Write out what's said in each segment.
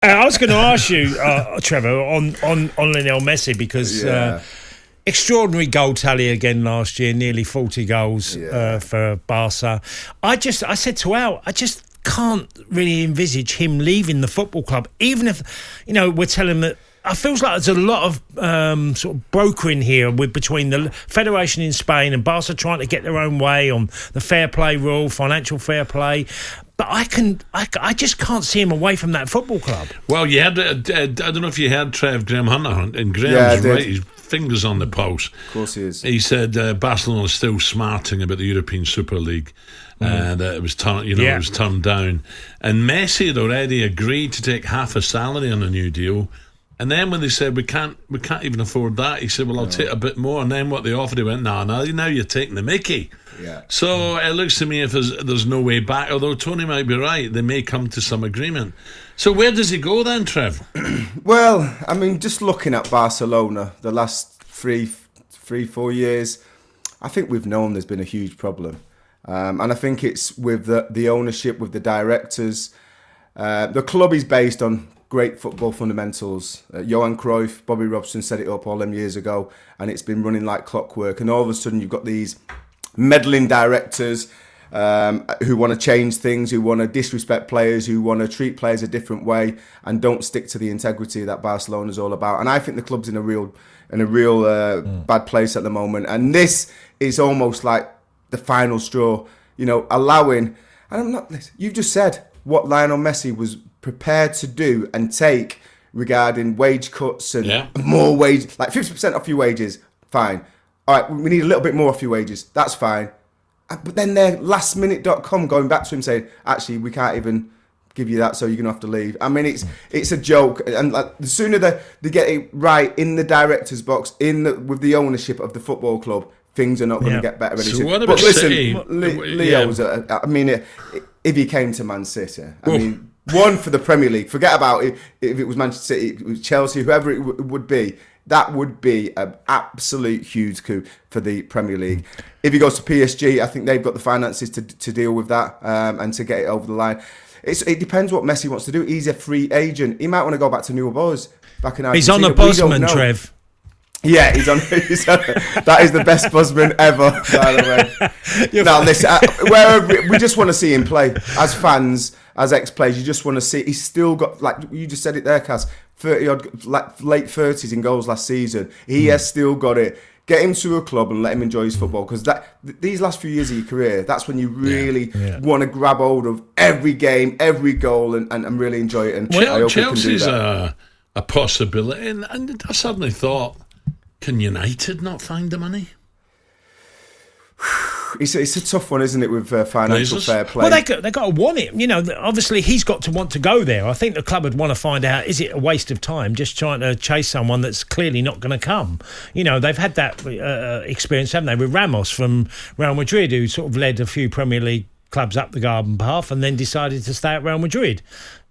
I was going to ask you, Trevor, on Lionel Messi because extraordinary goal tally again last year, nearly 40 goals for Barca. I said to Al, I just can't really envisage him leaving the football club, even if, we're telling him that. It feels like there's a lot of sort of brokering here between the Federation in Spain and Barca trying to get their own way on the fair play rule, financial fair play. But I just can't see him away from that football club. Well, you had, I don't know if you heard Graham Hunter, and Graham's right, his fingers on the pulse. Of course he is. He said Barcelona is still smarting about the European Super League. And it was it was turned down. And Messi had already agreed to take half a salary on a new deal. And then when they said we can't even afford that, he said, "Well, I'll take a bit more." And then what they offered, he went, "No, now you're taking the mickey." Yeah. So it looks to me if there's no way back. Although Tony might be right, they may come to some agreement. So where does he go then, Trev? Well, I mean, just looking at Barcelona the last 4 years, I think we've known there's been a huge problem, and I think it's with the ownership, with the directors. The club is based on great football fundamentals. Johan Cruyff, Bobby Robson set it up all them years ago, and it's been running like clockwork. And all of a sudden, you've got these meddling directors who want to change things, who want to disrespect players, who want to treat players a different way, and don't stick to the integrity that Barcelona's all about. And I think the club's in a real bad place at the moment. And this is almost like the final straw. Allowing. And I'm not. You've just said what Lionel Messi was prepared to do and take regarding wage cuts and more wage, like 50% off your wages, fine. All right, we need a little bit more off your wages, that's fine. But then they're lastminute.com going back to him saying, actually, we can't even give you that, so you're going to have to leave. I mean, it's a joke. And the sooner they get it right in the director's box, with the ownership of the football club, things are not going to get better. So what about City? Leo's, I mean, if he came to Man City, I mean, one for the Premier League. Forget about if it was Manchester City, it was Chelsea, whoever it would be. That would be an absolute huge coup for the Premier League. If he goes to PSG, I think they've got the finances to deal with that and to get it over the line. It depends what Messi wants to do. He's a free agent. He might want to go back to New Boys back in Argentina. He's on the Bosman, Trev. Yeah, he's on. That is the best Bosman ever, by the way. Now, listen, we just want to see him play as fans, as ex-players. You just want to see. He's still got, like you just said it there, Cass, 30-odd, late 30s in goals last season. He has still got it. Get him to a club and let him enjoy his football, because these last few years of your career, that's when you really want to grab hold of every game, every goal, and really enjoy it. And I hope Chelsea's can do that. a possibility, and I suddenly thought, can United not find the money? It's a tough one, isn't it, with financial fair play? Well, they got to want it. Obviously he's got to want to go there. I think the club would want to find out, is it a waste of time just trying to chase someone that's clearly not going to come? They've had that experience, haven't they, with Ramos from Real Madrid, who sort of led a few Premier League clubs up the garden path and then decided to stay at Real Madrid.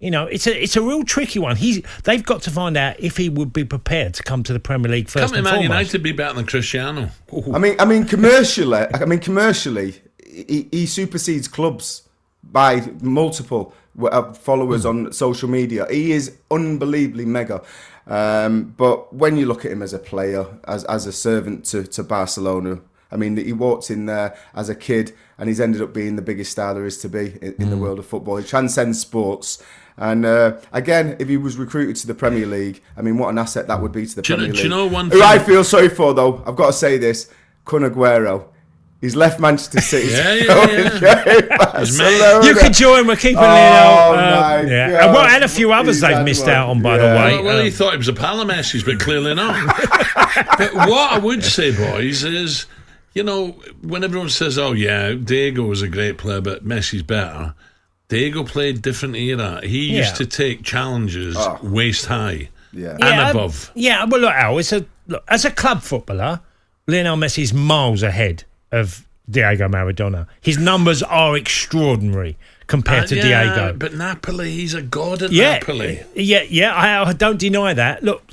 It's a real tricky one. They've got to find out if he would be prepared to come to the Premier League first and foremost. Man United be better than Cristiano. Ooh. I mean, commercially, he supersedes clubs by multiple followers on social media. He is unbelievably mega. But when you look at him as a player, as a servant to Barcelona, I mean, he walked in there as a kid and he's ended up being the biggest star there is to be in the world of football. He transcends sports. And again, if he was recruited to the Premier League, I mean, what an asset that would be to the Premier League. Do you know one thing? Who I feel sorry for, though, I've got to say this, Kun Aguero. He's left Manchester City. You could join. We're keeping Leo. My God. And a few others they've missed out on, by the way. Well, he thought he was a pal of Messi's, but clearly not. But what I would say, boys, is, when everyone says, oh, yeah, Diego was a great player, but Messi's better, Diego played different era. He used to take challenges waist high and above. Yeah, well, look, Al, as a club footballer, Lionel Messi's miles ahead of Diego Maradona. His numbers are extraordinary compared to Diego. But Napoli, he's a god at Napoli. I don't deny that. Look,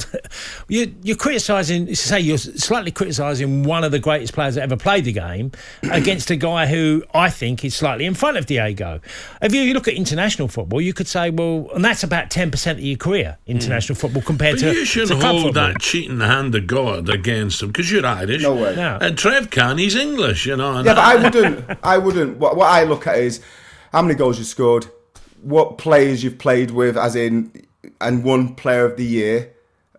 you're criticising, say you're slightly criticising one of the greatest players that ever played the game against a guy who I think is slightly in front of Diego. If you look at international football, you could say, well, and that's about 10% of your career, international football, compared to you should hold that cheating hand of God against him, because you're Irish. No way. No. And Trev can, he's English, you know. Yeah, but I wouldn't. What I look at is how many goals you scored, what players you've played with, as in, and won Player of the Year.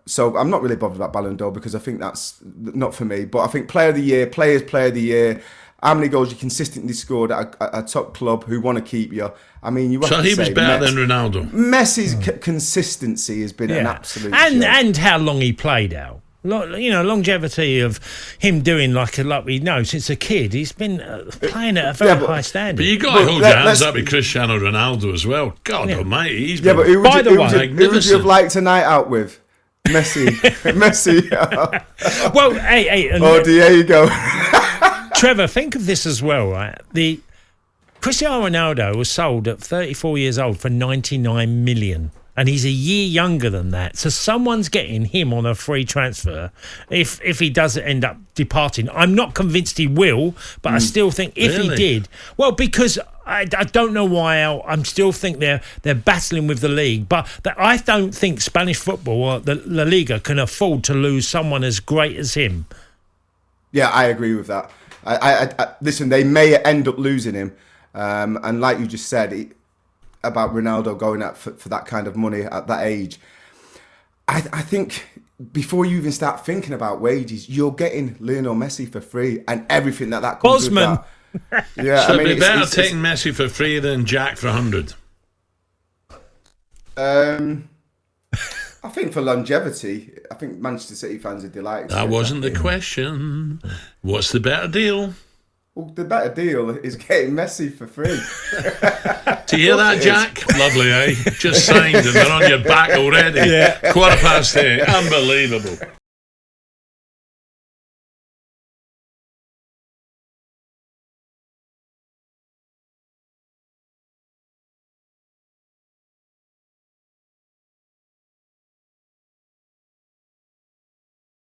So I'm not really bothered about Ballon d'Or, because I think that's not for me. But I think Player of the Year, Player of the Year, how many goals you consistently scored at a top club who want to keep you. I mean, you have so to he was better than Ronaldo. Messi's consistency has been an absolute joke. And how long he played out. You know, longevity of him doing like we know since a kid. He's been playing at a very high standard. But you got to hold your hands up with Cristiano Ronaldo as well. God almighty, he's been who would you have liked a night out with? Messi. Well, hey. Diego. Trevor, think of this as well, right? The Cristiano Ronaldo was sold at 34 years old for 99 million. And he's a year younger than that. So someone's getting him on a free transfer if he does end up departing. I'm not convinced he will, but I still think if he did... Well, because I don't know why I still think they're battling with the league, but I don't think Spanish football or the La Liga can afford to lose someone as great as him. Yeah, I agree with that. I listen, they may end up losing him. And like you just said... about Ronaldo going out for that kind of money at that age. I think before you even start thinking about wages, you're getting Lionel Messi for free and everything that comes Bosman. with that. Yeah, so it'd be better taking Messi for free than Jack for 100. I think for longevity, I think Manchester City fans are delighted. That wasn't the question. What's the better deal? Well, the better deal is getting Messi for free. Do you hear that, Jack? Lovely, eh? Just signed and they're on your back already. 8:15. Unbelievable.